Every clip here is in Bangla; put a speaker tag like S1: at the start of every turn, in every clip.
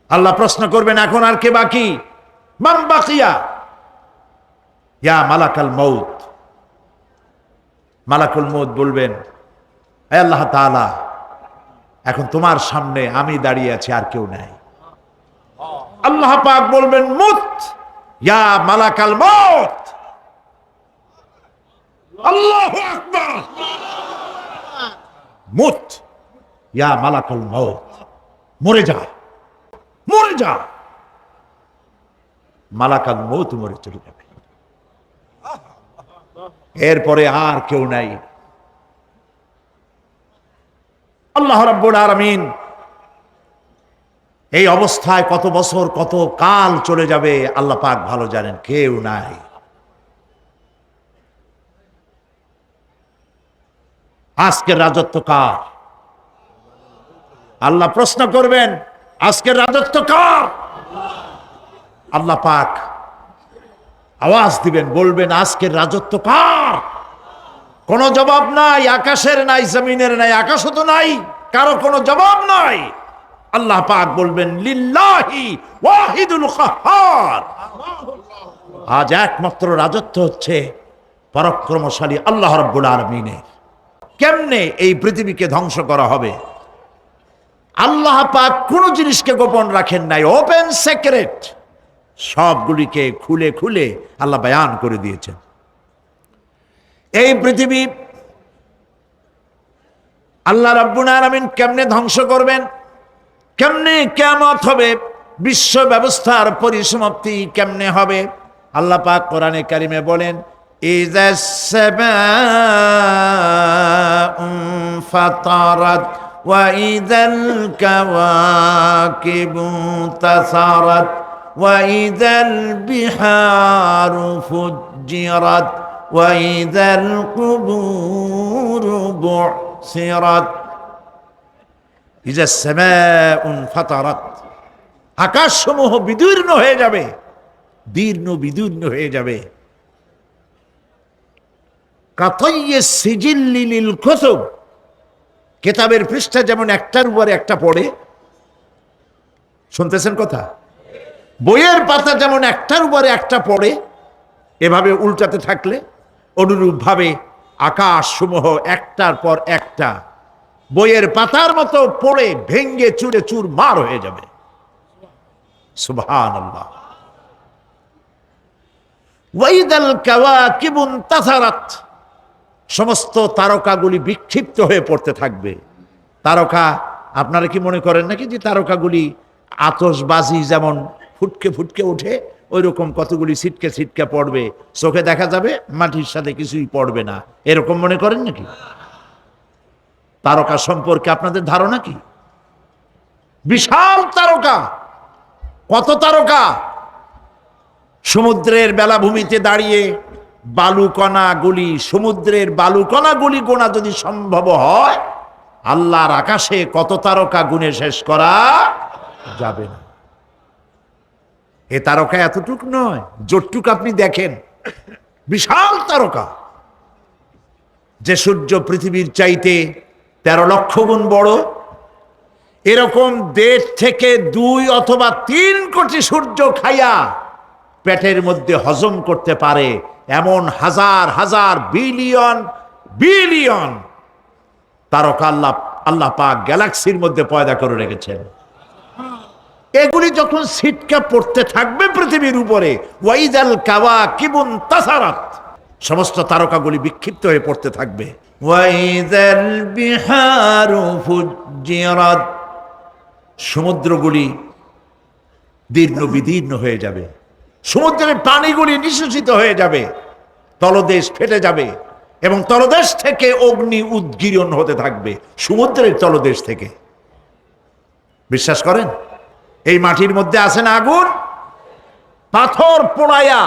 S1: আল্লাহ প্রশ্ন করবেন, এখন আর কে বাকি? মান বাকিয়া ইয়া মালাকাল মউত। মালাকুল মউত বলবেন, হে আল্লাহ তাআলা, এখন তোমার সামনে আমি দাঁড়িয়ে আছি, আর কেউ নাই। আল্লাহ পাক বলবেন, মুত ইয়া মালাকাল মউত। আল্লাহু আকবার। মুত ইয়া মালাকুল মউত, মরে যা, মরে যা। মালাকাল মউত মরে চলে যাবে, এরপরে আর কেউ নাই। আল্লাহ রাব্বুল আলামিন এই অবস্থায় কত বছর কত কাল চলে যাবে আল্লাহ পাক ভালো জানেন, কেউ নাই। আজকের রাজত্ব কার? আল্লাহ প্রশ্ন করবেন, আজকের রাজত্ব কার? আল্লাহ পাক আওয়াজ দিবেন, বলবেন, আজকের রাজত্ব কার? কোনো জবাব নাই, আকাশের নাই, জমিনের নাই, আকাশও তো নাই, কারো কোনো জবাব নাই। আল্লাহ পাক বলবেন, লিল্লাহি ওয়াহিদুল কাহ্হার। আজ একমাত্র রাজত্ব হচ্ছে পরাক্রমশালী আল্লাহ রাব্বুল আলামিনের। কেমনে এই পৃথিবীকে ধ্বংস করা হবে? আল্লাহ পাক কোন জিনিসকে গোপন রাখেন নাই, ওপেন সিক্রেট, সবগুলিকে খুলে খুলে আল্লাহ বয়ান করে দিয়েছেন। এই পৃথিবী আল্লাহ রাব্বুল আলামিন কেমনে ধ্বংস করবেন, কেমনে কিয়ামত হবে, বিশ্ব ব্যবস্থার পরিসমাপ্তি কেমনে হবে, আল্লাহ পাক কোরআনে কারিমে বলেন, ইযাস সামাউ ফাতারাত ওয়া ইযাল কাওয়াকিবু তাসারাত ওয়া ইযাল বিহারু ফুজ্জিরাত ওয়া ইযাল কুবুরু বু'সিরাত। ইযাস সামাউ ফাতারাত, আকাশসমূহ বিদীর্ণ হয়ে যাবে, দীর্ণ বিদীর্ণ হয়ে যাবে। কাতাইয়িস সিজিল্লি লিল কুতুব, কিতাবের পৃষ্ঠা যেমন একটার উপর একটা পড়ে, শুনতেছেন কথা? বইয়ের পাতা যেমন একটার উপরে একটা পড়ে, এভাবে উল্টাতে থাকলে অনুরূপ ভাবে আকাশ সমূহ একটার পর একটা বইয়ের পাতার মতো পড়ে ভেঙ্গে চুরে চুরমার হয়ে যাবে। সুবহানাল্লাহ। ওয়াইদাল কাওয়াকিবু তাসারাত, সমস্ত তারকাগুলি বিক্ষিপ্ত হয়ে পড়তে থাকবে। তারকা, আপনারা কি মনে করেন নাকি যে তারকাগুলি আতশবাজি যেমন ফুটকে ফুটকে ওঠে, ওই রকম কতগুলি ছিটকে ছিটকে পড়বে, চোখে দেখা যাবে, মাটির সাথে কিছুই পড়বে না, এরকম মনে করেন নাকি? তারকা সম্পর্কে আপনাদের ধারণা কি? বিশাল তারকা, কত তারকা! সমুদ্রের বেলাভূমিতে দাঁড়িয়ে বালুকণাগুলি, সমুদ্রের বালুকণাগুলি গোনা যদি সম্ভব হয়, আল্লাহর আকাশে কত তারকা গুণে শেষ করা যাবে না। এ তারকা এতটুক নয়, যতটুক আপনি দেখেন বিশাল তারকা, যে সূর্য পৃথিবীর চাইতে 13 লক্ষ গুণ বড়, এরকম 1.5 থেকে 2 অথবা 3 কোটি সূর্য খাইয়া পেটের মধ্যে হজম করতে পারে এমন হাজার হাজার বিলিয়ন বিলিয়ন তারকা আল্লাহ পাক গ্যালাক্সির মধ্যে পয়দা করে রেখেছেন। এগুলি যখন ছিটকা পড়তে থাকবে পৃথিবীর উপরে, ওয়াইদাল কাওয়াকিবু তাসারাত, সমস্ত তারকাগুলি বিক্ষিপ্ত হয়ে পড়তে থাকবে। ওয়াইদাল বিহারু ফুজ্জিরাত, সমুদ্রগুলি দীর্ণ বিদীর্ণ হয়ে যাবে, সমুদ্রের পানিগুলি নিঃশেষিত হয়ে যাবে, তলদেশ ফেটে যাবে এবং তলদেশ থেকে অগ্নি উদ্গীরণ হতে থাকবে, সমুদ্রের তলদেশ থেকে। বিশ্বাস করেন? এই মাটির মধ্যে আছে না আগুন, পাথর পোড়াইয়া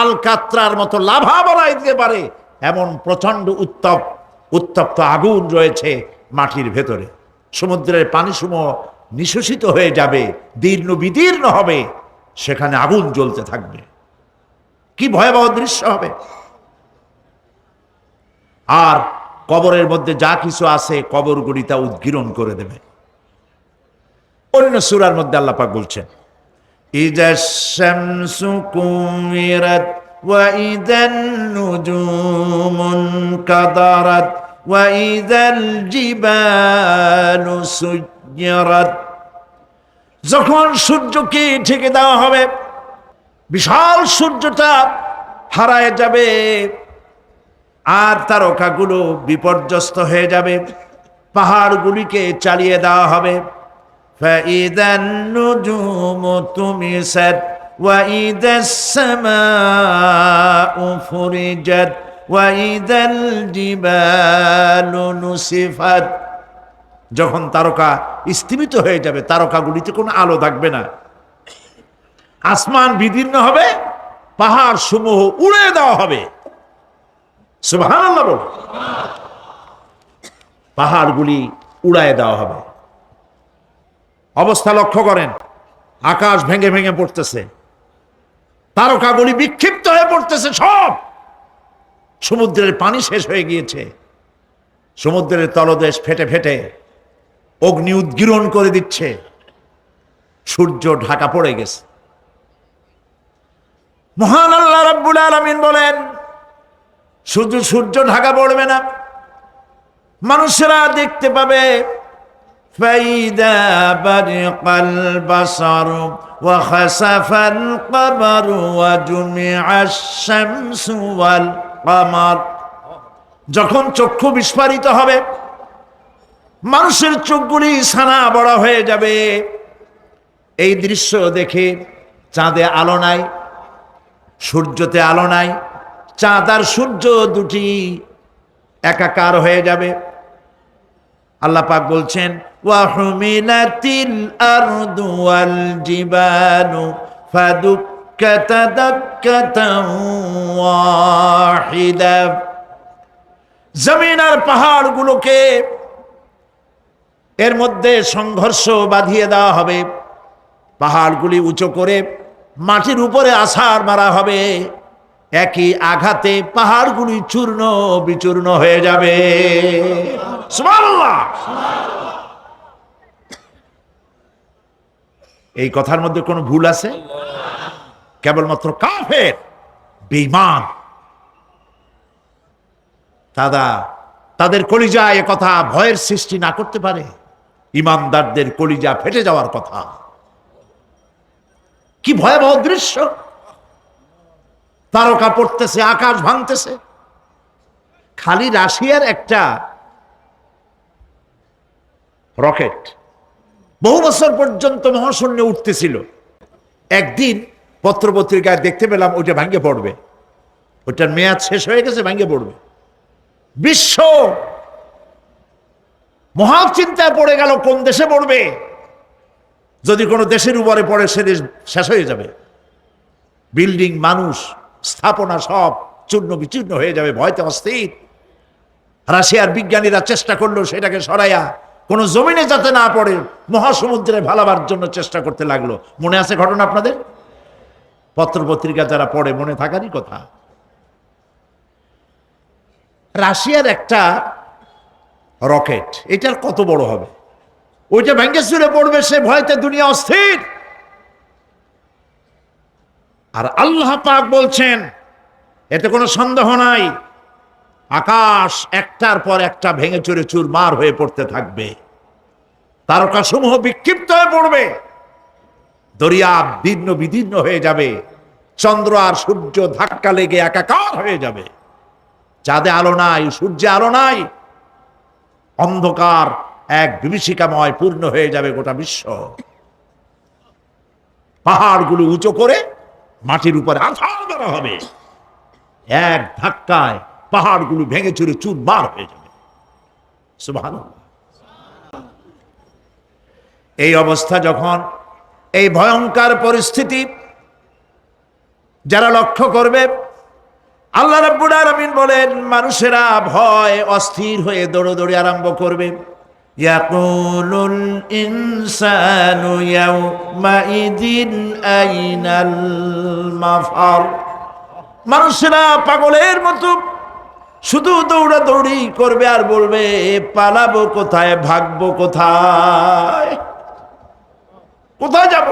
S1: আলকাত্রার মতো লাভা বানাই দিতে পারে এমন প্রচন্ড উত্তপ্ত আগুন রয়েছে মাটির ভেতরে। সমুদ্রের পানিসমূহ নিঃশেষিত হয়ে যাবে, দীর্ণ বিদীর্ণ হবে, সেখানে আগুন জ্বলতে থাকবে। কি ভয়াবহ দৃশ্য হবে! আর কবরের মধ্যে যা কিছু আছে কবরগুলি তা উদ্গীরণ করে দেবে। অন্য সূরার মধ্যে আল্লাহ পাক বলছেন, ইযাশ শামসু কুমিরাত ওয়া ইযান নুজুমুন কাদারাত ওয়া ইযাল জিবালু সুজ্জিরাত। যখন সূর্যকে ঢেকে দেওয়া হবে, বিশাল সূর্যটা হারায় যাবে, আর তারকাগুলো বিপর্যস্ত হয়ে যাবে, পাহাড়গুলিকে চালিয়ে দেওয়া হবে। فَإِذَا النُّجُومُ طُمِسَتْ وَإِذَا السَّمَاءُ فُرِجَتْ وَإِذَا الْجِبَالُ نُسِفَتْ। যখন তারকা স্থিমিত হয়ে যাবে, তারকাগুলিতে কোনো আলো থাকবে না, আসমান বিদীর্ণ হবে, পাহাড় সমূহ উড়ে দেওয়া হবে। সুবহানাল্লাহ বল। পাহাড়গুলি উড়ায় দেওয়া হবে। অবস্থা লক্ষ্য করেন, আকাশ ভেঙে ভেঙে পড়তেছে, তারকাগুলি বিক্ষিপ্ত হয়ে পড়তেছে, সব সমুদ্রের পানি শেষ হয়ে গিয়েছে, সমুদ্রের তলদেশ ফেটে ফেটে অগ্নি উদ্গীরণ করে দিচ্ছে, সূর্য ঢাকা পড়ে গেছে। মহান আল্লাহ রাব্বুল আলামিন বলেন, শুধু সূর্য ঢাকা পড়বে না, মানুষেরা দেখতে পাবে فَإِذَا بَرِقَ الْبَصَرُ وَخَسَفَ الْقَمَرُ وَجُمِعَ الشَّمْسُ وَالْقَمَرُ। যখন চক্ষু বিস্ফারিত হবে, মানুষের চোখগুলি ছানা বড়া হয়ে যাবে, এই দৃশ্য দেখে চাঁদে আলো নাই, সূর্যতে আলো নাই, চাঁদ আর সূর্য দুটি একাকার হয়ে যাবে। আল্লাহ পাক বলছেন, ওয়া হুমিলাতিল আরদু ওয়াল জিবালু ফাদুক্কাতা দাক্কাতান ওয়াহিদা। জমিন আর পাহাড়গুলোকে এর মধ্যে সংঘর্ষ বাঁধিয়ে দেওয়া হবে, পাহাড়গুলি উঁচু করে মাটির উপরে আছাড় মারা হবে, একই আঘাতে পাহাড়গুলি চূর্ণ বিচূর্ণ হয়ে যাবে। সুবহানাল্লাহ। এই কথার মধ্যে কোনো ভুল আছে? কেবলমাত্র কাফের, বেঈমান, তাদের কলিজায় এ কথা ভয়ের সৃষ্টি না করতে পারে। ঈমানদারদের কলিজা ফেটে যাওয়ার কথা। কি ভয়াবহ দৃশ্য! তারকা পড়তেছে, আকাশ ভাঙতেছে। খালি রাশিয়ার একটা রকেট বহু বছর পর্যন্ত মহাশূন্যে উঠতেছিল, একদিন পত্রপত্রিকায় দেখতে পেলাম ওইটা ভাঙ্গে পড়বে, ওইটার মেয়াদ শেষ হয়ে গেছে, ভাঙ্গে পড়বে। বিশ্ব মহাচিন্তায় পড়ে গেল, কোন দেশে পড়বে? যদি কোনো দেশের উপরে পড়ে, সে দেশ শেষ হয়ে যাবে, বিল্ডিং, মানুষ, স্থাপনা সব চূর্ণ বিচূর্ণ হয়ে যাবে, ভয়তে অস্থির। রাশিয়ার বিজ্ঞানীরা চেষ্টা করলো সেটাকে সরাইয়া কোন জমিনে যাতে না পড়ে মহাসমুদ্রে ভালাবার জন্য চেষ্টা করতে লাগলো। মনে আছে ঘটনা আপনাদের? পত্রপত্রিকা যারা পড়ে মনে থাকারই কথা। রাশিয়ার একটা রকেট, এটার কত বড় হবে, ওইটা ভেঙে চুরে পড়বে, সে ভয়তে দুনিয়া অস্থির। আর আল্লাহ পাক বলছেন, এতে কোনো সন্দেহ নাই, আকাশ একটার পর একটা ভেঙে চুরে চুরমার হয়ে পড়তে থাকবে, তারকাসমূহ বিক্ষিপ্ত হয়ে পড়বে, দরিয়া দীর্ণ বিদীর্ণ হয়ে যাবে, চন্দ্র আর সূর্য ধাক্কা লেগে একাকার হয়ে যাবে, চাঁদে আলো নাই, সূর্যে আলো নাই, অন্ধকার এক বিভীষিকাময় পূর্ণ হয়ে যাবে গোটা বিশ্ব। পাহাড়গুলো উঁচু করে মাটির উপরে আছাড় মারা হবে, এক ধাক্কায় পাহাড়গুলো ভেঙে চুরে চুরমার হয়ে যাবে। সুবহানাল্লাহ। এই অবস্থা যখন, এই ভয়ঙ্কর পরিস্থিতি যারা লক্ষ্য করবে, আল্লাহ রাব্বুল আলামিন বলেন, মানুষেরা ভয় অস্থির হয়ে দৌড়দৌড়ি আরম্ভ করবে। ইয়াকুলুল ইনসানু ইয়াউমাইদিন আইনাল মাফার। মানুষেরা পাগলের মতো শুধু দৌড়াদৌড়ি করবে আর বলবে, পালাবো কোথায়, ভাগবো কোথায়। কোথায় যাব?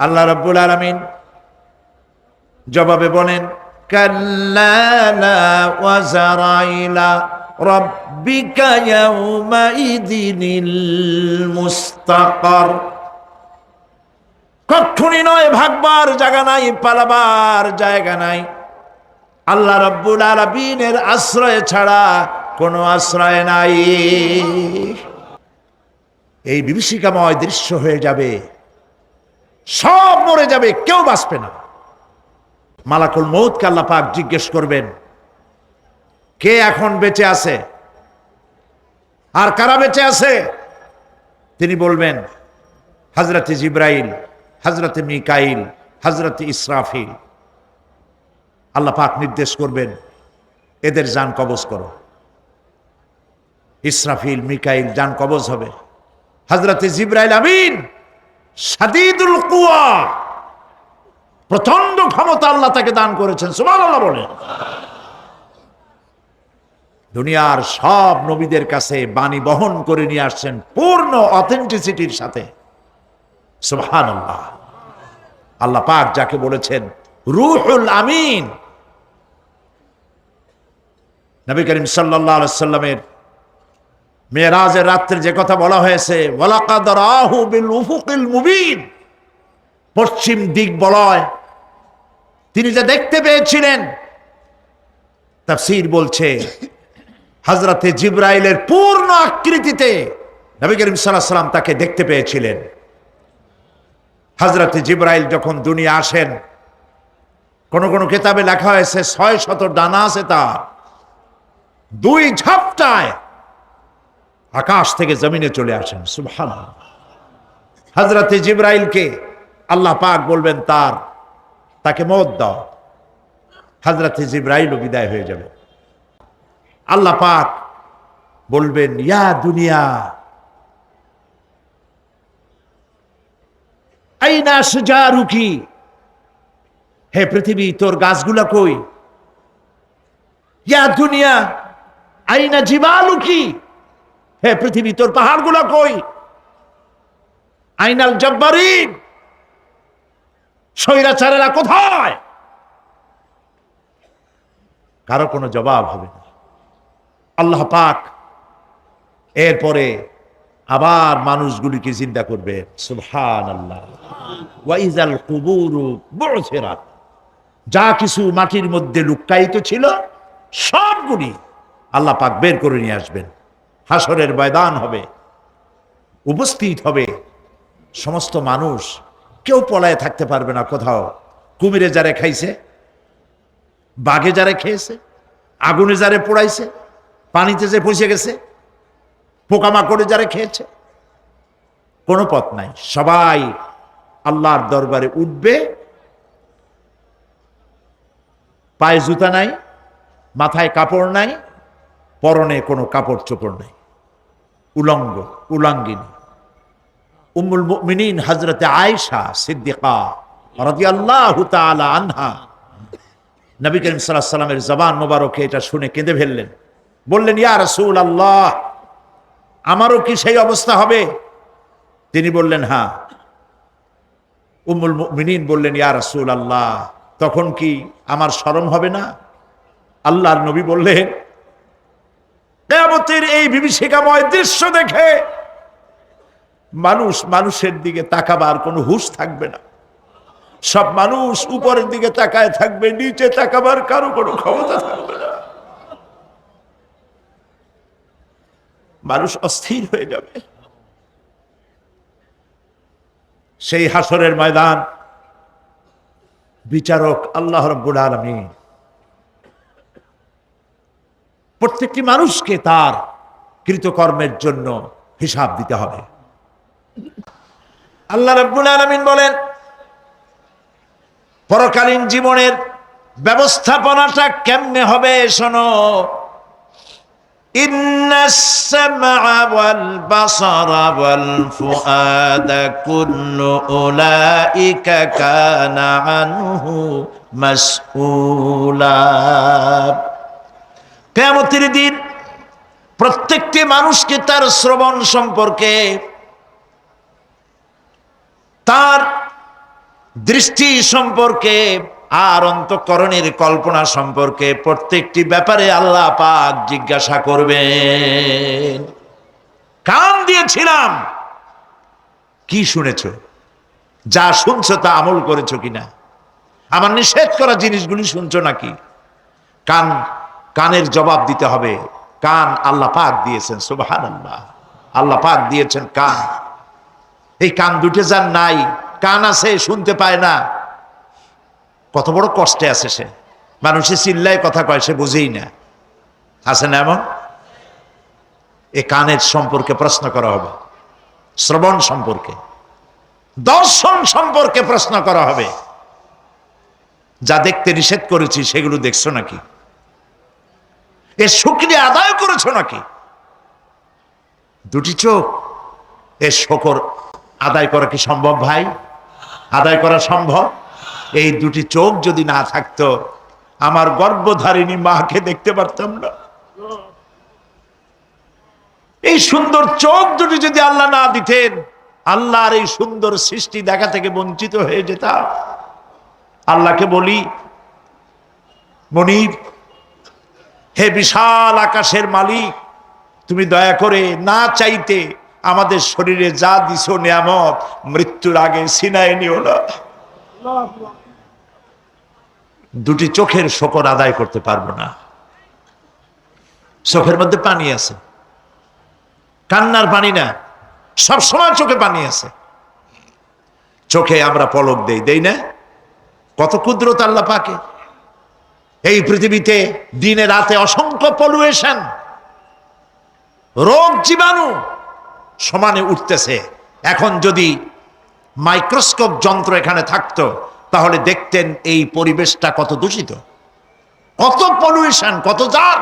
S1: আল্লাহ রাব্বুল আলামিন জবাবে বলেন, কাল্লা লা ওয়াজারা ইলা রাব্বিকা ইয়াউমাইযিনিল মুস্তাকার। কখনই নয়, ভাগবার জায়গা নাই, পালাবার জায়গা নাই। আল্লাহ রাব্বুল আলামিনের আশ্রয় ছাড়া কোনো আশ্রয় নাই। এই বিভীষিকাময় দৃশ্য হয়ে যাবে, সব মরে যাবে, কেউ বাঁচবে না। মালাকুল মউতকে আল্লাহ পাক জিজ্ঞেস করবেন, কে এখন বেঁচে আছে আর কারা বেঁচে আছে? তিনি বলবেন, হযরতে জিবরাইল, হযরতে মিকাইল, হযরতে ইসরাফিল। আল্লাহ পাক নির্দেশ করবেন, এদের জান কবজ করো। ইসরাফিল, মিকাইল জান কবজ হবে। হযরতে জিবরাইল আমিন শাদীদুল কুওয়া, প্রচন্ড ক্ষমতা আল্লাহ তাকে দান করেছেন, সুবহানাল্লাহ বলেন। দুনিয়ার সব নবীদের কাছে বাণী বহন করে নিয়ে আসছেন পূর্ণ অথেন্টিসিটির সাথে, সুবহানাল্লাহ। আল্লাহ পাক যাকে বলেছেন রূহুল আমিন। নবী করিম সাল্লাল্লাহু আলাইহি সাল্লামের মেরাজের রাত্রে যে কথা বলা হয়েছে, ওয়ালাকাদ রাহু বিল উফুকিল মুবিন, পশ্চিম দিক বলয় তিনি যা দেখতে পেয়েছিলেন, তাফসীর বলছে হযরতে জিবরাইলের পূর্ণ আকৃতিতে নবী করিম সাল্লাল্লাহু আলাইহি সাল্লাম তাকে দেখতে পেয়েছিলেন। হযরতে জিবরাইল যখন দুনিয়া আসেন, কোন কোন কিতাবে লেখা হয়েছে 600 ডানা আছে তার, দুই ঝাপটায় আকাশ থেকে জমিনে চলে আসেন, সুবহানাল্লাহ। হযরতে জিবরাইলকে আল্লাহ পাক বলবেন তাকে মওত দাও, হযরতে জিবরাইলও বিদায় হয়ে যাবে। আল্লাহ পাক বলবেন, ইয়া দুনিয়া আইনা শুজারুকি, হে পৃথিবী তোর গাছগুলা কই? ইয়া দুনিয়া আইনা জিবালুকি, হে পৃথিবী তোর পাহাড়গুলা কই? আইনাল জব্বারিন, স্বৈরাচারেরা কোথায়? কারো কোনো জবাব হবে না। আল্লাহ পাক এরপরে আবার মানুষগুলিকে জিন্দা করবে, সুবহানাল্লাহ। ওয়া ইযাল কুবুরু বু'থিরাত, যা কিছু মাটির মধ্যে লুক্কায়িত ছিল সবগুলি আল্লাহ পাক বের করে নিয়ে আসবেন। হাসরের ময়দান হবে, উপস্থিত হবে সমস্ত মানুষ, কেউ পলায়ে থাকতে পারবে না কোথাও। কুমিরে যারে খাইছে, বাঘে যারে খেয়েছে, আগুনে যারে পোড়াইছে, পানিতে যে পচে গেছে, পোকামাকড়ে যারা খেয়েছে, কোনো পথ নাই। সবাই আল্লাহর দরবারে উঠবে, পায়ে জুতা নাই, মাথায় কাপড় নাই, পরনে কোনো কাপড় চোপড় নাই, উলঙ্গিনী। উম্মুল মুমিনিন হযরতে আয়েশা সিদ্দিকা রাদিয়াল্লাহু তাআলা আনহা, নবী করিম সাল্লাল্লাহু আলাইহি ওয়াসাল্লামের জবান মোবারকে এটা শুনে কেঁদে ফেললেন। বললেন, ইয়া রাসূলুল্লাহ, আমারও কি সেই অবস্থা হবে? তিনি বললেন, হ্যাঁ। উম্মুল মুমিনিন বললেন, ইয়া রাসূলুল্লাহ, তখন কি আমার শরম হবে না? আল্লাহর নবী বললেন, কিয়ামতের এই বিভীষিকাময় দৃশ্য দেখে মানুষের দিকে তাকাবার কোনো হুঁশ থাকবে না। সব মানুষ উপরের দিকে তাকায় থাকবে, নিচে তাকাবার কারো কোনো ক্ষমতা থাকবে না। মানুষ অস্থির হয়ে যাবে। সেই হাসরের ময়দান, বিচারক আল্লাহ রাব্বুল আলামিন প্রত্যেকটি মানুষকে তার কৃতকর্মের জন্য হিসাব দিতে হবে। আল্লাহ রাব্বুল আলামিন বলেন, পরকালীন জীবনের ব্যবস্থাপনাটা কেমনে হবে শোনো। ইন্নাস সামআ ওয়াল বাসারা ওয়াল ফুআদা কুল্লু উলাইকা কানা আনহু মাসউলা। কিয়ামতের দিন প্রত্যেকটি মানুষকে তার শ্রবণ সম্পর্কে, তার দৃষ্টি সম্পর্কে আর অন্তঃকরণের কল্পনা সম্পর্কে প্রত্যেকটি ব্যাপারে আল্লাহ পাক জিজ্ঞাসা করবেন। কান দিয়েছিলাম, কি শুনেছো? যা শুনছো তা আমল করেছো কিনা? আমার নিষেধ করা জিনিসগুলি শুনছো নাকি? কানের জবাব দিতে হবে। কান আল্লাহ পাক দিয়েছেন, সুবহানাল্লাহ। আল্লাহ পাক দিয়েছেন কান। এই কান দুটো যার নাই, কান আছে শুনতে পায় না, কত বড় কষ্টে আছে সে। মানুষে চিল্লায় কথা কয়, সে বুঝেই না। আছে না এমন? এই কানের সম্পর্কে প্রশ্ন করা হবে, শ্রবণ সম্পর্কে, দর্শন সম্পর্কে প্রশ্ন করা হবে। যা দেখতে নিষেধ করেছি সেগুলো দেখছো নাকি? এর শুকরিয়া আদায় করেছো নাকি? দুটি চোখ, এর শকর আদায় করা কি সম্ভব ভাই? আদায় করা সম্ভব? এই দুটি চোখ যদি না থাকতো, আমার গর্ভধারিণী মাকে দেখতে পারতাম না। এই সুন্দর চোখ দুটি যদি আল্লাহ না দিতেন, আল্লাহর এই সুন্দর সৃষ্টি দেখা থেকে বঞ্চিত হয়ে যেতাম। আল্লাহকে বলি, মনিব, হে বিশাল আকাশের মালিক, তুমি দয়া করে না চাইতে আমাদের শরীরে যা দিছো নিয়ামত, মৃত্যুর আগে ছিনায় নিও না। দুটি চোখের শকর আদায় করতে পারবো না। চোখের মধ্যে পানি আছে, কান্নার পানি না, সব সময় চোখে পানি আছে। চোখে আমরা পলক দেই না? কত কুদরত আল্লাহ পাকে। এই পৃথিবীতে দিনে রাতে অসংখ্য পলুয়েশন, রোগ জীবাণু সমানে উঠতেছে। এখন যদি মাইক্রোস্কোপ যন্ত্র এখানে থাকতো, তাহলে দেখতেন এই পরিবেশটা কত দূষিত, কত পলুয়েশন, কত জার।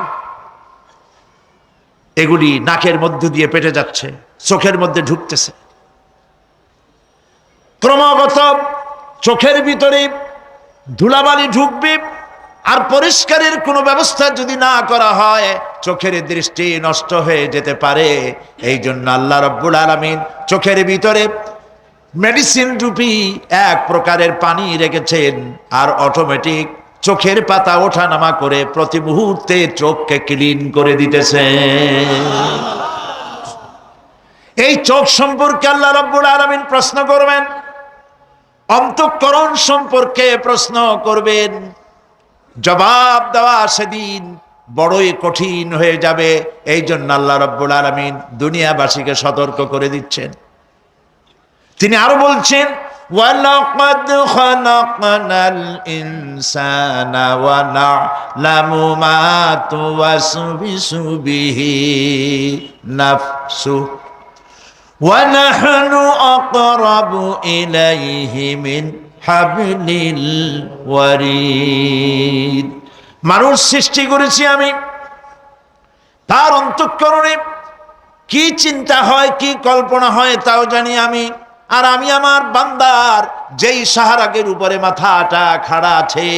S1: এগুলি নাকের মধ্য দিয়ে পেটে যাচ্ছে, চোখের মধ্যে ঢুকতেছে। ক্রমাগত চোখের ভিতরে ধুলাবালি ঢুকবে, আর পরিষ্কারের কোনো ব্যবস্থা যদি না করা হয়, চোখের দৃষ্টি নষ্ট হয়ে যেতে পারে। এই জন্য আল্লাহ রাব্বুল আলামিন চোখের ভিতরে মেডিসিন রূপী এক প্রকারের পানি রেখেছেন, আর অটোমেটিক চোখের পাতা ওঠানামা করে প্রতি মুহূর্তে চোখকে ক্লিন করে দিতেছে। এই চোখ সম্পর্কে আল্লাহ রাব্বুল আলামিন প্রশ্ন করবেন, অন্তঃকরণ সম্পর্কে প্রশ্ন করবেন। জবাব দেওয়া সেদিন বড়ই কঠিন হয়ে যাবে। এই জন্য আল্লাহ রাব্বুল আলামিন দুনিয়াবাসীকে সতর্ক করে দিচ্ছেন। তিনি আরো বলছেন, ওয়ালাকাদ খালাকনাল ইনসানা ওয়া না'লামু মা তুওয়াসবিসু বিহি নাফসু ওয়া নাহনু আকরাবু ইলাইহি মিন হাবলিল ওয়ারিদ। মানুষ সৃষ্টি করেছি আমি, তার অন্তঃকরণে কি চিন্তা হয়, কি কল্পনা হয় তাও জানি আমি। আর আমি আমার বান্দার যেই সাহারাগের উপরে মাথাটা খাড়া আছে,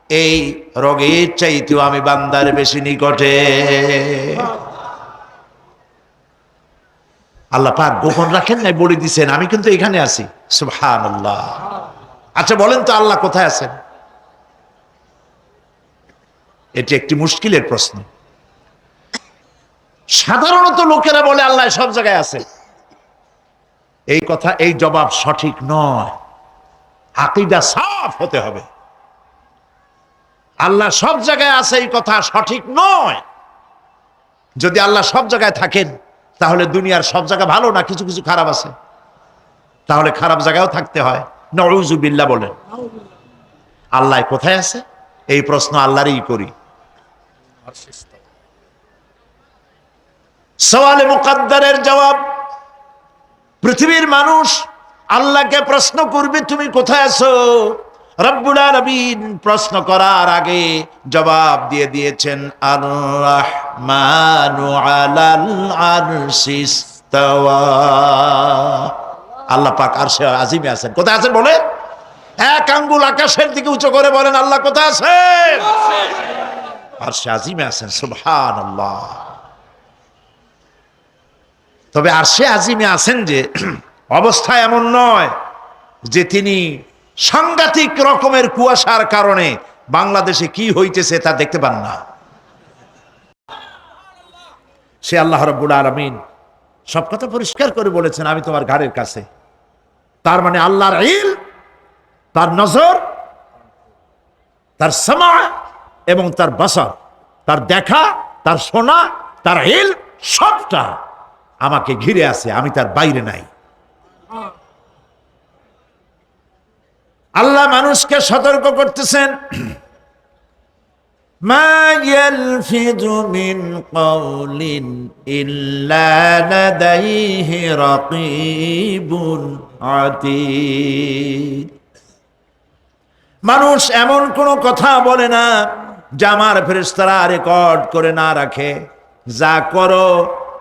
S1: এই রোগের চাইতেও আমি বান্দার বেশি নিকটে। আল্লাহ পাক গোপন রাখেন নাই, বলে দিছেন আমি কিন্তু এখানে আছি। সুবহানাল্লাহ। আচ্ছা বলেন তো, আল্লাহ কোথায় আছেন? এটি একটি মুশকিলের প্রশ্ন। সাধারণত লোকেরা বলে আল্লাহ সব জায়গায় আছে। এই কথা, এই জবাব সঠিক নয়। আকীদা সাফ হতে হবে। আল্লাহ সব জায়গায় আছে এই কথা সঠিক নয়। যদি আল্লাহ সব জায়গায় থাকেন, তাহলে দুনিয়ার সব জায়গা ভালো না, কিছু কিছু খারাপ আছে। তাহলে খারাপ জায়গায়ও থাকতে হয়। নাউযুবিল্লাহ বলেন। আল্লাহ কোথায় আছে এই প্রশ্ন আল্লাহরই করি। সওয়ালে মুকদ্দারের জবাব, পৃথিবীর মানুষ আল্লাহকে প্রশ্ন করবে তুমি কোথায় আছো। রব্বুল আলামিন প্রশ্ন করার আগে জবাব দিয়ে দিয়েছেন, আর রাহমানু আলাল আরশি ইস্তাওয়া। আল্লাহ পাক আরশে আজিমে আছেন। কোথায় আছেন বলে? এক আঙ্গুল আকাশের দিকে উঁচু করে বলেন, আল্লাহ কোথায় আছেন? আরশে আজিমে আছেন। সুবহানাল্লাহ। তবে আরশে আজিমে আছেন যে অবস্থা এমন নয় যে তিনি সাংঘাতিক রকমের কুয়াশার কারণে বাংলাদেশে কি হইতেছে তা দেখতে পান না। সে আল্লাহ রাব্বুল আলামিন সব কথা পরিষ্কার করে বলেছেন, আমি তোমার ঘাড়ের কাছে। তার মানে আল্লাহর ইলম, তার নজর, তার সামা এবং তার বাসার, তার দেখা, তার শোনা, তার ইলম সবটা আমাকে ঘিরে আছে, আমি তার বাইরে নাই। আল্লাহ মানুষকে সতর্ক করতেছেন, মা ইয়ালফিযু মিন কাওলিন ইল্লা লাদাইহি রাকীবুন আতীদ। মানুষ এমন কোনো কথা বলে না যা আমার ফেরেশতারা রেকর্ড করে না রাখে। যা করো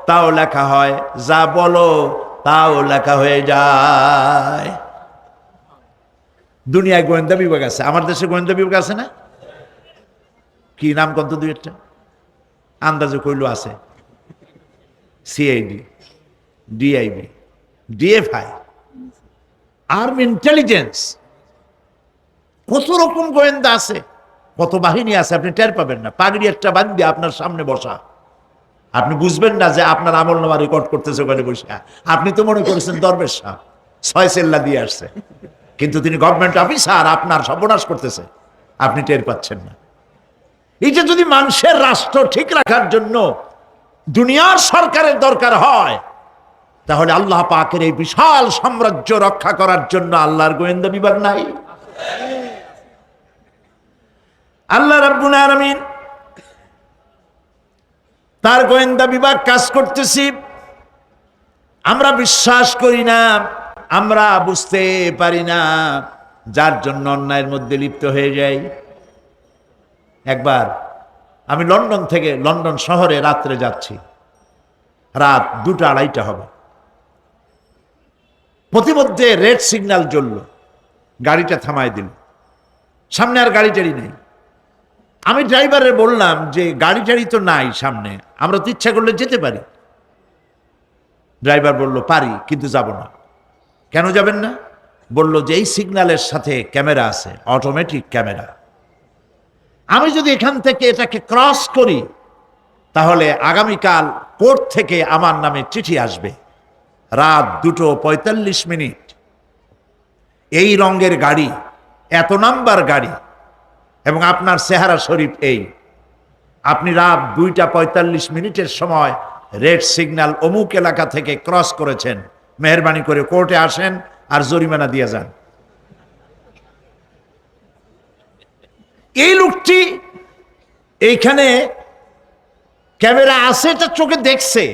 S1: তাও লেখা হয়, যা বলো তাও লেখা হয়ে যায়। দুনিয়ায় গোয়েন্দা বিভাগ আছে, আমার দেশে গোয়েন্দা বিভাগ আছে না? কি নাম কত দুই একটা আন্দাজে কইলো আছে, CID, DIB, DFI, army intelligence, কত রকম গোয়েন্দা আছে, কত বাহিনী আছে, আপনি টের পাবেন না। পাগড়ি একটা বান্ধি আপনার সামনে বসা, আপনি বুঝবেন না যে আপনার আমল নামা রেকর্ড করতেছে ওখানে বসে। আপনি তো মনে করেছেন দরবেশ সাহেব 6 সেল্লা দিয়ে আসছে, কিন্তু তিনি গভর্নমেন্ট অফিসার, আপনার সর্বনাশ করতেছে, আপনি টের পাচ্ছেন না। এইটা যদি মানুষের রাষ্ট্র ঠিক রাখার জন্য দুনিয়ার সরকারের দরকার হয়, তাহলে আল্লাহ পাকের এই বিশাল সাম্রাজ্য রক্ষা করার জন্য আল্লাহর গোয়েন্দা বিভাগ নাই? আল্লাহ রাব্বুল আলামিন তার গোয়েন্দা বিভাগ কাজ করতেছি, আমরা বিশ্বাস করি না, আমরা বুঝতে পারি না, যার জন্য অন্যায়ের মধ্যে লিপ্ত হয়ে যাই। একবার আমি লন্ডন শহরে রাত্রে যাচ্ছি, রাত 2টা-2:30 হবে। প্রতিমধ্যে রেড সিগন্যাল জ্বলল, গাড়িটা থামায় দিল, সামনে আর গাড়ি টাড়ি নেই। আমি ড্রাইভারে বললাম যে গাড়ি টাড়ি তো নাই সামনে, আমরা তো ইচ্ছা করলে যেতে পারি। ড্রাইভার বলল পারি, কিন্তু যাব না। কেন যাবেন না? বলল যে এই সিগন্যালের সাথে ক্যামেরা আছে, অটোমেটিক ক্যামেরা। আমি যদি এখান থেকে এটাকে ক্রস করি, তাহলে আগামীকাল কোর্ট থেকে আমার নামে চিঠি আসবে। রাত 2:45, এই রঙের গাড়ি, এত নাম্বার গাড়ি, এবং আপনার চেহারা শরীফ এই, আপনি রাত 2:45 সময় রেড সিগন্যাল অমুক এলাকা থেকে ক্রস করেছেন, মেহেরবানি করে কোর্টে আসেন আর জরিমানা দিয়ে যান। এই লোকটি এইখানে ক্যামেরা আছে, এটা চোখে দেখছে,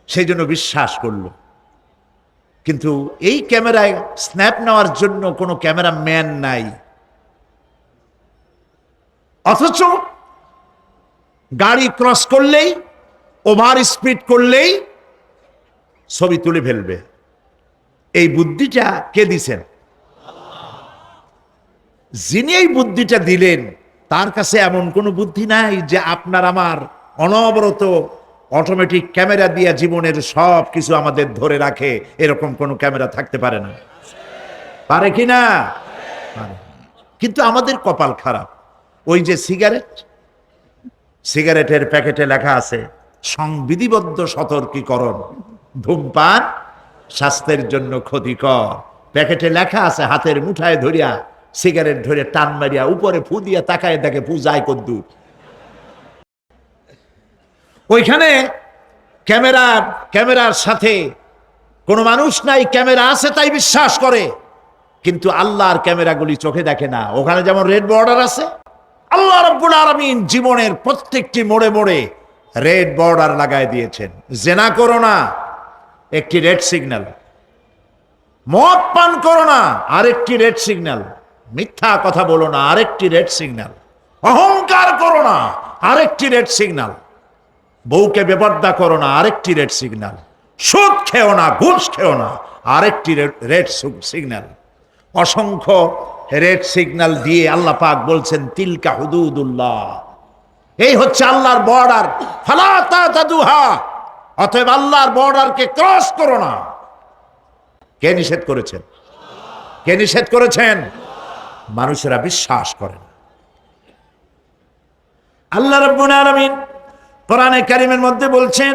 S1: সেই জন্য বিশ্বাস করলো। কিন্তু এই ক্যামেরায় স্ন্যাপ নেওয়ার জন্য কোনো ক্যামেরা ম্যান নাই, অথচ গাড়ি ক্রস করলেই, ওভার স্পিড করলেই ছবি তুলে ফেলবে। এই বুদ্ধিটা কে দিছেন? যিনি এই বুদ্ধিটা দিলেন, তার কাছে এমন কোনো বুদ্ধি নাই যে আপনার আমার অনবরত অটোমেটিক ক্যামেরা দিয়ে জীবনের সব কিছু আমাদের ধরে রাখে, এরকম কোনো ক্যামেরা থাকতে পারে না। পারে কি না? কিন্তু আমাদের কপাল খারাপ। ওই যে সিগারেটের প্যাকেটে লেখা আছে সংবিধিবদ্ধ সতর্কীকরণ, ধূমপান স্বাস্থ্যের জন্য ক্ষতিকর। প্যাকেটে লেখা আছে, হাতের মুঠায় ধরিয়া সিগারেট ধরে টান মারিয়া উপরে ফু দিয়া তাকায় দেখে ফু যায় কদ্দুর। ওইখানে ক্যামেরার সাথে কোনো মানুষ নাই, ক্যামেরা আছে তাই বিশ্বাস করে, কিন্তু আল্লাহর ক্যামেরাগুলি চোখে দেখে না। ওখানে যেমন রেড বর্ডার আছে, আল্লাহ রাব্বুল আলামিন জীবনের প্রত্যেকটি মোড়ে মোড়ে রেড বর্ডার লাগায় দিয়েছেন। জেনা করো না, একটি রেড সিগন্যাল। মদ পান করো না, আরেকটি রেড সিগন্যাল। মিথ্যা কথা বলো না, আরেকটি রেড সিগন্যাল। অহংকার করো না, আরেকটি রেড সিগন্যাল। বউকে বেপর্দা করো না, আরেকটি রেড সিগন্যাল। সুদ খেও না, ঘুষ খেও না, আরেকটি রেড সিগন্যাল। অসংখ্য রেড সিগন্যাল দিয়ে আল্লাহ পাক বলছেন তিলকা হুদুদুল্লাহ, এই হচ্ছে আল্লাহর বর্ডার। ফালা তাতাদুহা, অতএব আল্লাহর বর্ডারকে ক্রস করো না। কে নিষেধ করেছেন? কে নিষেধ করেছেন? মানুষেরা বিশ্বাস করে না। আল্লাহ রাব্বুল আলামিন কোরআনে কারীমের মধ্যে বলছেন,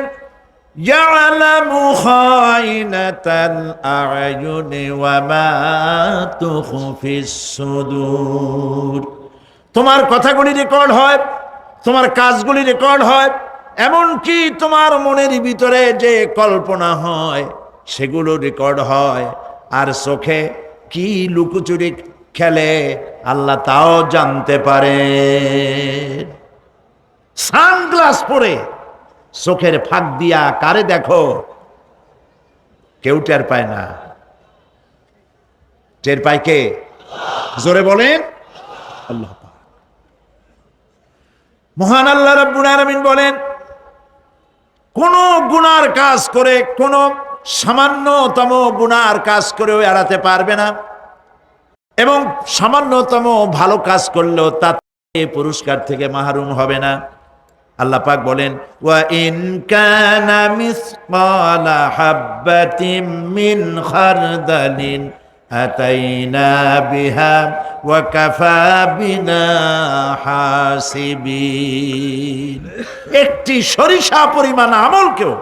S1: ইয়ালামু খায়িনাতাল আ'য়ুনি ওয়া মা তুখফিস সুদূর। তোমার কথাগুলি রেকর্ড হয়, তোমার কাজগুলি রেকর্ড হয়, এমনকি তোমার মনের ভিতরে যে কল্পনা হয় সেগুলো রেকর্ড হয়। আর চোখে কি লুকোচুরি খেলে আল্লাহ তাও জানতে পারে। সানগ্লাস পরে চোখের ফাঁক দিয়া কারে দেখো, কেউ টের পায় না। টের পায় কে? জোরে বলেন আল্লাহ পাক। মহান আল্লাহ রাব্বুল আলামিন বলেন, কোন গুনার কাজ করে, কোন সামান্যতম গুনার কাজ করেও এড়াতে পারবে না, এবং সামান্যতম ভালো কাজ করলেও তাতে পুরস্কার থেকে মাহরুম হবে না। আল্লাহ পাক বলেন, ওয়া ইন কানা মিসকালা হাববাতিন মিন খারদালিন আতাইনা বিহা ওয়া কাফা বিনা হাসিবিন। একটি সরিষা পরিমাণ আমলকেও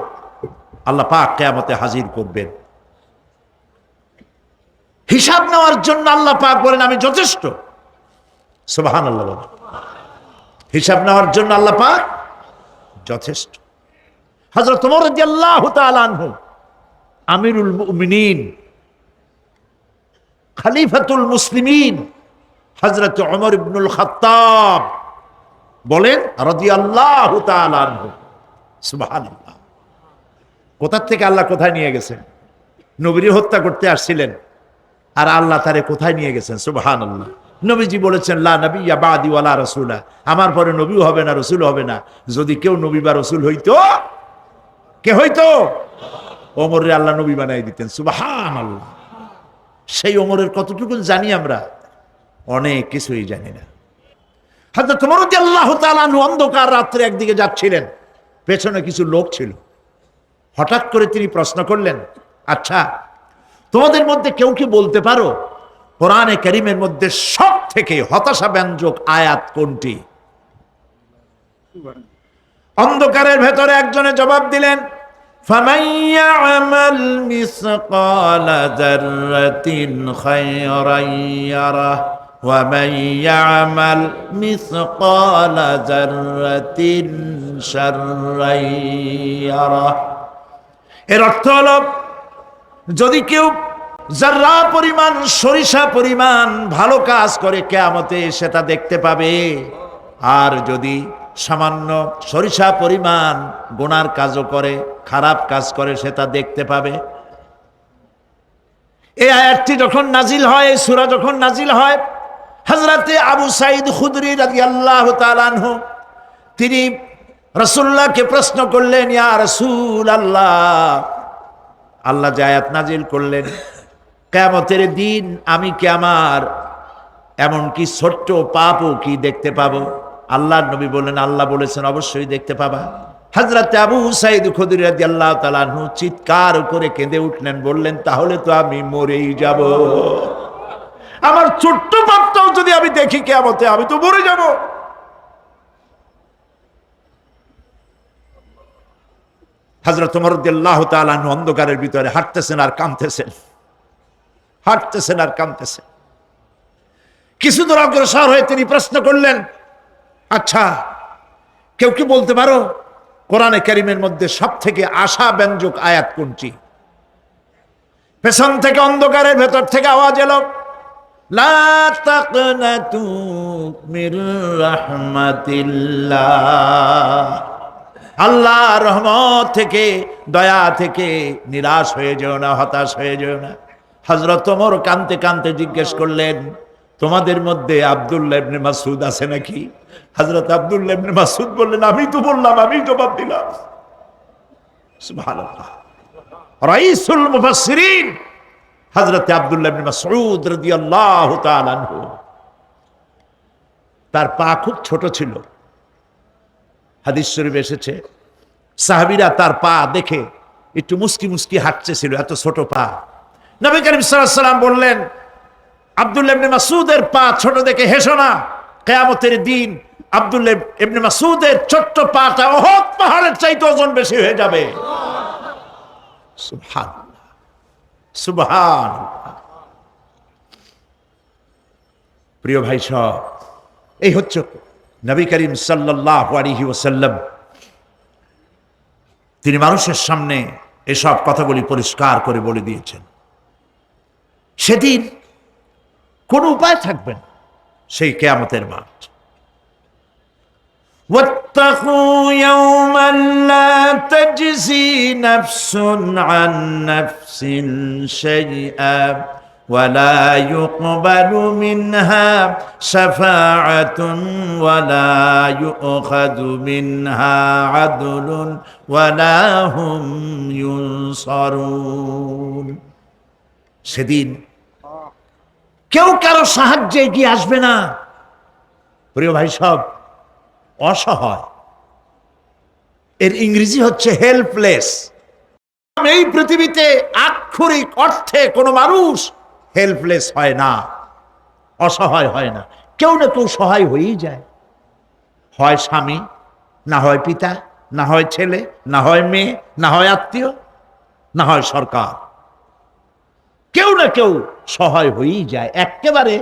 S1: আল্লাহ পাক কিয়ামতে হাজির করবেন। হিসাব নেওয়ার জন্য আল্লাহ পাক বলেন, আমি যথেষ্ট। সুবহানাল্লাহ বলেন। হিসাব নেওয়ার জন্য আল্লাহ পাক যথেষ্ট। হযরত ওমর রাদিয়াল্লাহু তাআলা আনহু, আমিরুল মুমিনিন, খলিফাতুল মুসলিমিন হযরত ওমর ইবনুল খাত্তাব বলেন রাদিয়াল্লাহু তাআলা আনহু, সুবহানাল্লাহ। কোথা থেকে আল্লাহ কোথায় নিয়ে গেছেন? নবীর হত্যা করতে আসছিলেন, আর আল্লাহ তারে কোথায় নিয়ে গেছেন? সুবহানাল্লাহ। নবীজি বলেছেন, লা নবিয়্যা বাদি ওয়ালা রাসূলা, আমার পরে নবীও হবে না, রাসূল হবে না। যদি কেউ নবী বা রাসূল হইতো, কে হইতো? ওমরে আল্লাহ নবী বানাই দিতেন। সুবহানাল্লাহ। সেই ওমরের কতটুকু জানি আমরা? অনেক কিছুই জানি না। হযরত ওমর রাদিয়াল্লাহু তাআলা আনহু অন্ধকার রাত্রে একদিকে যাচ্ছিলেন, পেছনে কিছু লোক ছিল। হঠাৎ করে তিনি প্রশ্ন করলেন, আচ্ছা, তোমাদের মধ্যে কেউ কি বলতে পারো কোরআনে কারীমের মধ্যে সব থেকে হতাশাব্যঞ্জক আয়াত কোনটি? অন্ধকারের ভেতরে একজনে জবাব দিলেন, ফামান ইয়ামাল মিসকালা যাররাতিন খায়রান ইয়ারাহ ওয়া মান ইয়ামাল মিসকালা যাররাতিন শাররান ইয়ারাহ। এর অর্থ হলো, যদি কেউ যারা পরিমাণ, সরিষা পরিমাণ ভালো কাজ করে কিয়ামতে সেটা দেখতে পাবে, আর যদি সামান্য সরিষা পরিমাণ গুনার কাজও করে, খারাপ কাজ করে, সেটা দেখতে পাবে। এই আয়াতটি যখন নাজিল হয়, এই সূরা যখন নাজিল হয়, হযরতে আবু সাঈদ খুদরি রাদিয়াল্লাহু তাআলা আনহু তিনি রাসূলুল্লাহকে প্রশ্ন করলেন, ইয়া রাসূলাল্লাহ, আল্লাহ যে আয়াত নাজিল করলেন, কিয়ামতের দিন আমি কি আমার এমনকি ছোট্ট পাপও কি দেখতে পাবো? আল্লাহর নবী বললেন, আল্লাহ বলেছেন অবশ্যই দেখতে পাবা। হযরত আবু সাঈদ খুদরি রাদিয়াল্লাহু তাআলা আনহু চিৎকার করে কেঁদে উঠলেন, বললেন, তাহলে তো আমি মরেই যাব। আমার ছোট্ট পাপটাও যদি আমি দেখি কিয়ামতে, আমি তো মরে যাব। হযরত ওমর রাদিয়াল্লাহু তাআলা আনহু অন্ধকারের ভিতরে হাঁটতেছেন আর কাঁদতেছেন, হাঁটতেছেন আর কাঁদতেছেন। কিছু দূর অগ্রসর হয়ে তিনি প্রশ্ন করলেন, আচ্ছা, কেউ কি বলতে পারো কোরআনে কারীমের মধ্যে সব থেকে আশাব্যঞ্জক আয়াত কোনটি? পেছন থেকে অন্ধকারের ভেতর থেকে আওয়াজ এলো, লা তাকনাতু মির রাহমাতিল্লাহ, আল্লাহর রহমত থেকে, দয়া থেকে নিরাশ হয়ে যেও না, হতাশ হয়ে যেও না। হযরত ওমর কাঁদতে কাঁদতে জিজ্ঞেস করলেন, তোমাদের মধ্যে আব্দুল্লাহ ইবনে মাসউদ আছে নাকি? হযরত আব্দুল্লাহ ইবনে মাসউদ বললেন, আমি তো বললাম, আমি জবাব দিলাম। সুবহানাল্লাহ। রাইসুল মুফাসসিরিন হযরত আব্দুল্লাহ ইবনে মাসউদ রাদিয়াল্লাহু তাআলা আনহু, তার পা খুব ছোট ছিল। হাদিস শরীফে এসেছে, সাহাবীরা তার পা দেখে একটু মুস্কি মুস্কি হাঁটতেছিল, এত ছোট পা। নবী করিম সাল্লাল্লাহু আলাইহি ওয়াসাল্লাম বললেন, আব্দুল্লাহ ইবনে মাসউদের পা ছোট দেখে হেসো না, কিয়ামতের দিন আব্দুল্লাহ ইবনে মাসউদের ছোট্ট পাটা উহুদ পাহাড়ের চাইতে ওজন বেশি হয়ে যাবে। সুবহানাল্লাহ, সুবহানাল্লাহ। প্রিয় ভাই সব, এই হচ্ছে নবী করিম সাল্লাল্লাহু আলাইহি ওয়াসাল্লাম। তিনি মানুষের সামনে এসব কথাগুলি পরিষ্কার করে বলে দিয়েছেন। সেদিন কোন উপায় থাকবে না, সেই কিয়ামতের মাঠ। واتقوا يوما لا تجزي نفس عن نفس شيئا ولا يقبل منها شفاعة ولا يؤخذ منها عدل ولا هم ينصرون। সেদিন কেউ কারো সাহায্যে এগিয়ে আসবে না। প্রিয় ভাই সব, অসহায়, এর ইংরেজি হচ্ছে হেল্পলেস। এই পৃথিবীতে আক্ষরিক অর্থে কোনো মানুষ হেল্পলেস হয় না, অসহায় হয় না। কেউ না কেউ সহায় হয়েই যায়, হয় স্বামী, না হয় পিতা, না হয় ছেলে, না হয় মেয়ে, না হয় আত্মীয়, না হয় সরকার। কেউ না কেউ সহায় হয়েই যায়। একেবারে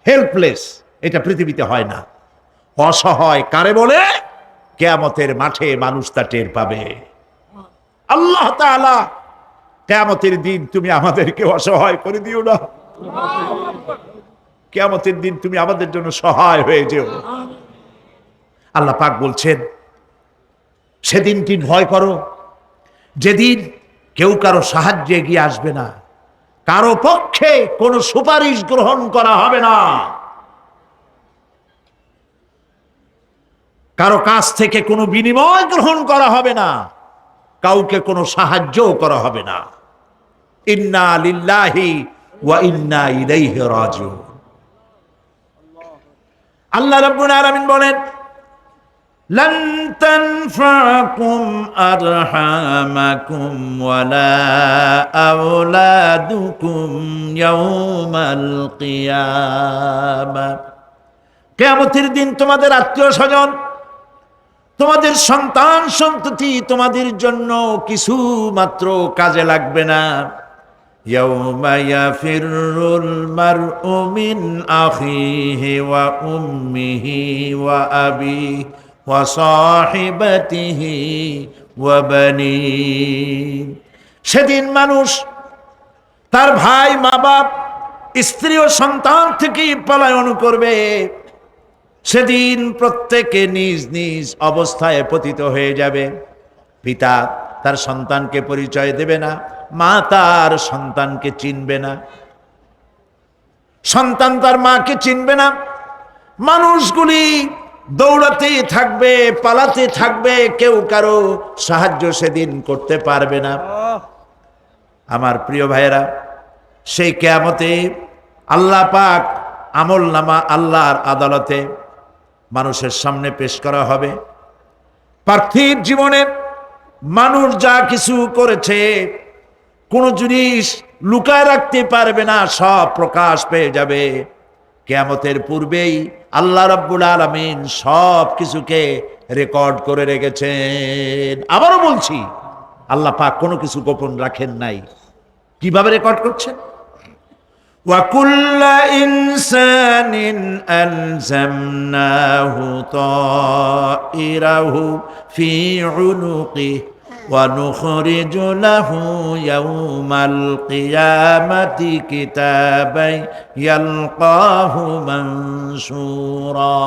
S1: হেল্পলেস এটা পৃথিবীতে হয় না। অসহায় কারে বলে? কিয়ামতের মাঠে মানুষ তা টের পাবে। আল্লাহ তাআলা কিয়ামতের দিন তুমি আমাদেরকে অসহায় করে দিও না। কিয়ামতের দিন তুমি আমাদের জন্য সহায় হয়ে যেও। আল্লাহ পাক বলছেন, সেদিনটি ভয় করো যেদিন কেউ কারো সাহায্যে এগিয়ে আসবে না, কারো পক্ষে কোনো সুপারিশ গ্রহণ করা হবে না, কারো কাছ থেকে কোনো বিনিময় গ্রহণ করা হবে না, কাউকে কোনো সাহায্যও করা হবে না। ইন্না লিল্লাহি ওয়া ইন্না ইলাইহি রাজিউন। আল্লাহ রাব্বুল আলামিন বলেন, লান তানফাকুম আরহামাকুম ওয়ালা আওলাদুকুম ইয়াউমাল কিয়ামাহ। কিয়ামতের দিন তোমাদের আত্মীয় স্বজন, তোমাদের সন্তান সন্ততি তোমাদের জন্য কিছু মাত্র কাজে লাগবে না। ইয়াউমা ইয়াফিরুল মারউ মিন আখিহি ওয়া উম্মিহি ওয়া আবিহি ওয়া সাহিবাতিহি ওয়া বানিহি। সেদিন মানুষ তার ভাই, মা বাপ, স্ত্রী ও সন্তান থেকে পলায়ন করবে। সেদিন প্রত্যেকে নিজ নিজ অবস্থায় পতিত হয়ে যাবে। পিতা তার সন্তানকে পরিচয় দেবে না, মা তার সন্তানকে চিনবে না, সন্তান তার মাকে চিনবে না। মানুষগুলি দৌড়াতে থাকবে, পালাতে থাকবে, কেউ কারো সাহায্য সেদিন করতে পারবে না। আমার প্রিয় ভাইয়েরা, সেই কিয়ামতে আল্লাহ পাক আমল নামা আল্লাহর আদালতে মানুষের সামনে পেশ করা হবে। পার্থিব জীবনে মানুষ যা কিছু করেছে কোন জিনিস লুকায় রাখতে পারবে না, সব প্রকাশ পেয়ে যাবে। কিয়ামতের পূর্বেই আল্লাহ রাব্বুল আলামিন সব কিছুকে রেকর্ড করে রেখেছেন। আবারও বলছি, আল্লাহ পাক কোনো কিছু গোপন রাখেন নাই। কিভাবে রেকর্ড করছেন? وَكُلَّ إِنسَانٍ أَلْزَمْنَاهُ طَائِرَهُ فِي عُنُقِهِ وَنُخْرِجُ لَهُ يَوْمَ الْقِيَامَةِ كِتَابًا يَلْقَاهُ مَنشُورًا।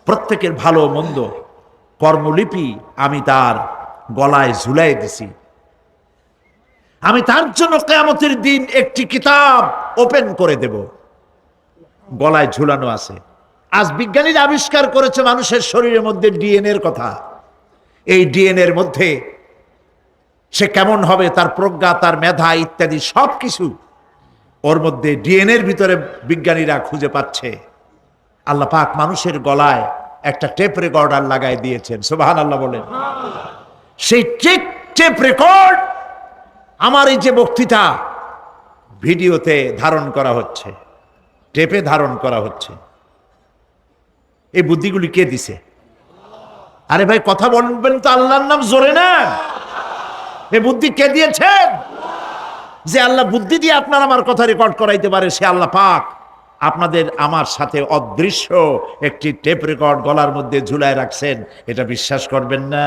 S1: প্রত্যেকের ভালো মন্দ কর্মলিপি আমি তার গলায় ঝুলাই দিছি। আমি তার জন্য কিয়ামতের দিন একটি কিতাব ওপেন করে দেব, গলায় ঝুলানো আছে। আজ বিজ্ঞানীরা আবিষ্কার করেছে মানুষের শরীরের মধ্যে ডিএনএর কথা। এই ডিএনএর মধ্যে সে কেমন হবে, তার প্রজ্ঞা, তার মেধা ইত্যাদি সবকিছু ওর মধ্যে ডিএনএর ভিতরে বিজ্ঞানীরা খুঁজে পাচ্ছে। আল্লাহ পাক মানুষের গলায় একটা টেপ রেকর্ডার লাগাই দিয়েছেন, সুবহানাল্লাহ বলেন। সেই টেপ রেকর্ড আমার এই যে বক্তৃতা ভিডিওতে ধারণ করা হচ্ছে, টেপে ধারণ করা হচ্ছে। এই বুদ্ধিগুলি কে দিছে? আরে ভাই কথা বলবেন তো আল্লাহর নাম জোরে না। এই বুদ্ধি কে দিয়েছেন? যে আল্লাহ বুদ্ধি দিয়ে আপনার আমার কথা রেকর্ড করাইতে পারে সে আল্লাহ পাক আপনাদের আমার সাথে অদৃশ্য একটি টেপ রেকর্ড গলার মধ্যে ঝুলায় রাখছেন। এটা বিশ্বাস করবেন না?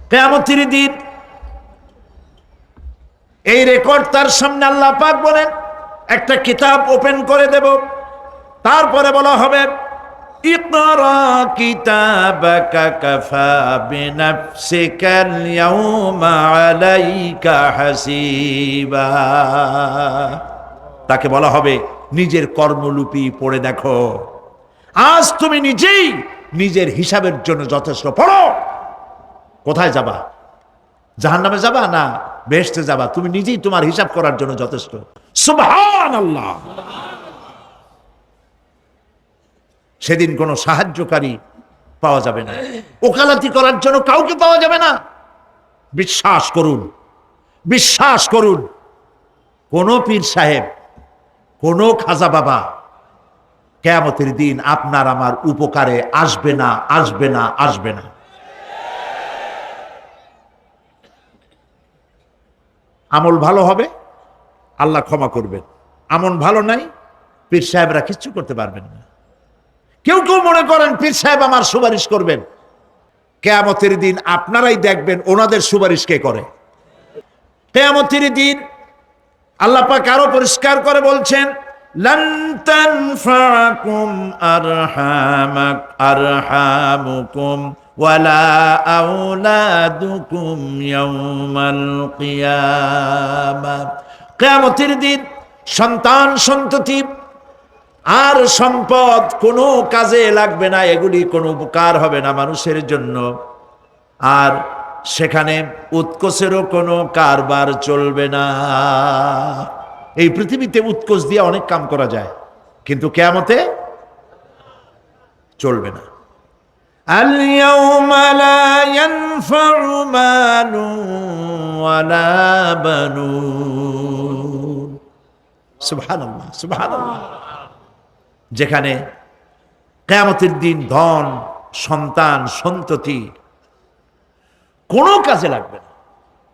S1: কিয়ামতের দিন এই রেকর্ড তার সামনে আল্লাহ পাক বলেন একটা কিতাব ওপেন করে দেব, তারপরে বলা হবে ইকরা কিতাবাকা কাফা বিনাফসিকাল ইয়াউমা আলাইকা হাসিবা। তাকে বলা হবে নিজের কর্মলিপি পড়ে দেখো, আজ তুমি নিজেই নিজের হিসাবের জন্য যথেষ্ট। পড়ো, কোথায় যাবা? জাহান্নামে যাবা না বেহেশতে যাবা? তুমি নিজেই তোমার হিসাব করার জন্য যথেষ্ট। সুবহানাল্লাহ। সেদিন কোনো সাহায্যকারী পাওয়া যাবে না, ওকালতি করার জন্য কাউকে পাওয়া যাবে না। বিশ্বাস করুন, বিশ্বাস করুন, কোন পীর সাহেব, কোন খাজা বাবা কিয়ামতের দিন আপনার আমার উপকারে আসবে না, আসবে না, আসবে না। আমল ভালো হবে, আল্লাহ ক্ষমা করবেন। আমল ভালো নাই, পীর সাহেবরা কিচ্ছু করতে পারবেন না। কেউ কেউ মনে করেন পীর সাহেব আমার সুপারিশ করবেন। কিয়ামতের দিন আপনারাই দেখবেন ওনাদের সুপারিশ কে করে। কিয়ামতের দিন আল্লাহ পাক আরো পরিষ্কার করে বলছেন লান তানফাকুম আরহামুকুম ওয়ালা আওলাদুকুম ইয়াউমাল কিয়ামা। কিয়ামতের দিন সন্তান সন্ততি আর সম্পদ কোনো কাজে লাগবে না, এগুলি কোনো উপকার হবে না মানুষের জন্য। আর সেখানে উৎকোচেরও কোনো কারবার চলবে না। এই পৃথিবীতে উৎকোচ দিয়ে অনেক কাম করা যায়, কিন্তু কিয়ামতে চলবে না। আল ইয়াউমা লা ইয়ানফাউ মালুন ওয়ালা বানুন। সুবহানাল্লাহ, সুবহানাল্লাহ। যেখানে কিয়ামতের দিন ধন সন্তান সন্ততি কোনো কাজে লাগবে না।